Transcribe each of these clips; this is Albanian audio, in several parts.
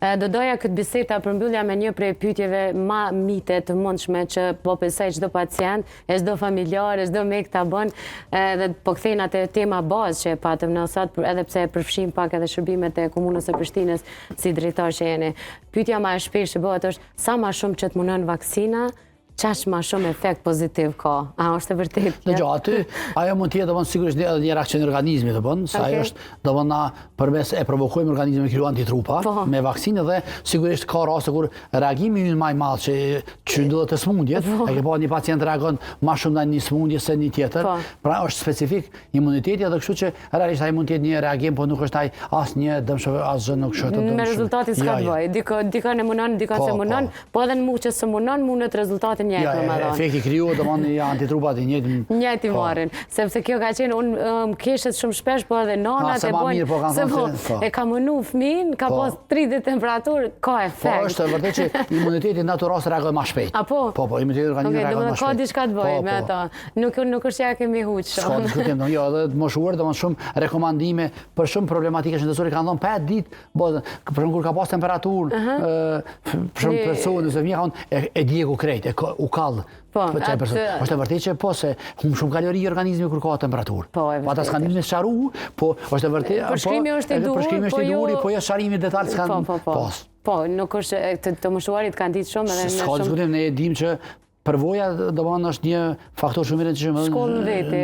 Do doja këtë bisedë ta përmbyllja me një prej pyetjeve më mite të mundshme që po besoj çdo pacient, çdo familjar, çdo mjek ta bën, dhe po kthejnë atë tema bazë që e patëm në sot, edhe pse e përfshim pak edhe shërbimet e komunës së Prishtinës si drejtor që jeni. Pyetja më e shpesh që bëhet është sa më shumë që të mungon vaksina, çaq më shumë efekt pozitiv ka. A është e vërtetë? Dëgjoj, aty ajo mund të jetë domosht sigurisht edhe një reakcion i organizmit të bën, sa ajo është domosht na përmes e provokojmë organizmin me kriju antitrupa me vaksinë dhe sigurisht ka raste kur reagimi ynë më i madh që ndodhet te smundjet, e ke pa një pacient reagon më shumë ndaj një smundje se një tjetër, pra është specifik imuniteti edhe kështu që realisht ai mund të jetë një reagim, po nuk është ai asnjë dëmshëm asgjë nuk është të dëmshëm. Me rezultatin s'ka të bëjë. Dikon e munon, dikon se munon, po edhe në muq që s'munon mundet rezultatin efekti krijuar domani antitrupat i njëjtë marrin, sepse kjo ka qenë unë keshet shumë shpesh, po edhe nanat e bojnë se e ka mënu fëmin, ka pas 30 temperaturë, ka efekt. Po është vërtet që imuniteti natyral reagon më shpejt. Po, imuniteti organizmit reagon më shpejt. Ka diçka të bëjë me ata. Nuk është ja kemi huq. S'ka diskutim, jo, edhe të moshuar domosht shumë rekomandime për shumë problematika shëndetësore kanë thënë 5 ditë, për shembull kur ka pas temperaturë, për shumë personë ose mjekun e djegu krejt, u kall. Është e vërtetë që po se hum shumë kalori organizmi kur ka temperaturë. Ata s'kan një sharru, po është e vërtetë. Përshkrimi është i duhur, po jo sharrimi detaj s'kan pas. Po, nuk është të moshuarit kanë ditë shumë edhe ne shumë. S'ka diskutim, ne e dimë që përvoja domosdoshmë është një faktor shumë i rëndësishëm në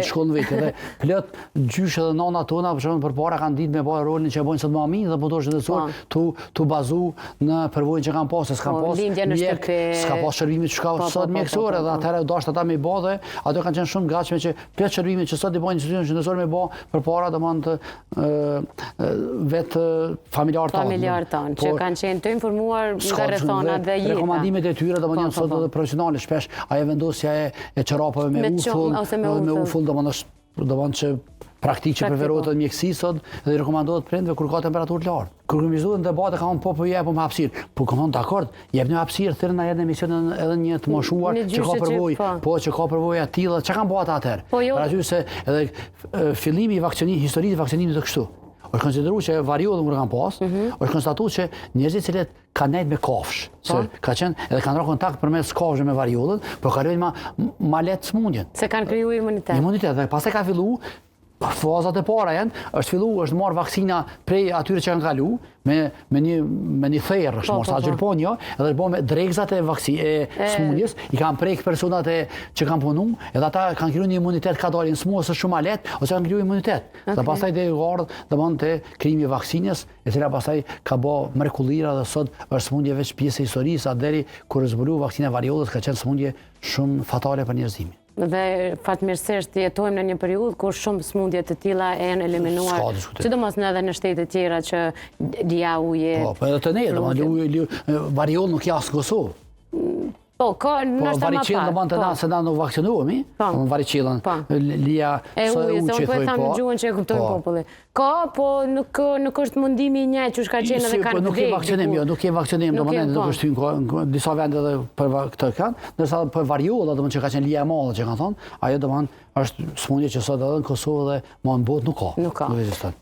shkollën vetë dhe plot gjyshe dhe nana tona për shembull përpara kanë ditë me bë rolin që e bojnë sot mami dhe punëtor shëndetësor tu bazu në përvojën që kanë pasur, s'kan pas s'ka pas shërbime që ka sot mjekësore dhe atëherë dashur ata me bë dhe ato kanë qenë shumë gatshme që plot shërbime që sot i bojnë institucionet shëndetësore me bë përpara domosdoshmë vetë familjarët tanë që kanë qenë të informuar nga rrethonat dhe jeta. Rekomandimet e tyre domosdoshmë janë sot edhe profesionale shpesh ajo vendosja e çorapave me ufull domosdoshmë që praktikë që preferohet në mjekësi sot dhe rekomandohet prindve kur ka temperaturë të lartë. Kur kemi zgjuar në debate kanë po jepëm hapësirë. Po kanë dakord, jepni hapësirë thërë na edhe emisionin edhe një të moshuar që ka përvojë, që ka përvojë të tilla. Çka kanë bëu ata atëherë? Pra aty se edhe fillimi i vaksinimit, historisë i vaksinimit të kështu. Është konsideruar që variollën kur kanë pas, është konstatuar që njerëzit që kanë nejt me kafsh, se ka qenë edhe kanë rënë kontakt përmes kafshëve me variollën, por kalojnë më lehtë smundjen. Se kanë krijuar imunitet. Imunitet, dhe pastaj ka filluar fazat e para është marrë vaksina prej atyre që kanë kalu me një therrë, është marrë sa gjërponjo, edhe është bërë me dregzat e smundjes, i kanë prejkë personat që kanë punu, edhe ata kanë kriju një imunitet ka dalin smundjes është shumë alet, ose kanë kriju imunitet. Dhe pastaj dhe ardhë dhe mund të krijimi vaksinës, e cila pastaj ka bë mrekullira dhe sot është smundje veç pjesë e historisë, deri kur zbulu vaksina variollës ka qenë smundje shumë fatale për njerëzimin. Dhe fatmirësisht jetojmë në një periudhë kur shumë smundje të tilla janë eliminuar, sidomos edhe në shtete tjera që dia uje. Po edhe të ne, variollë nuk ka as në Kosovë. Po, ka nështë më varicellën do të se na nuk vaksinuemi, varicellën, lia së uje, se unë po e thamë gjuhën që e kuptojnë populli. Ka, po nuk është mundimi një që shka qenë edhe kanë nuk e vaksionim, nuk e vaksionim, nuk është hynë disa vende dhe për këtë kanë, nërsa për variolla që ka qenë lia e madhe që kanë thonë, ajo është smundje që sot edhe në Kosovë dhe ma në botë nuk ka.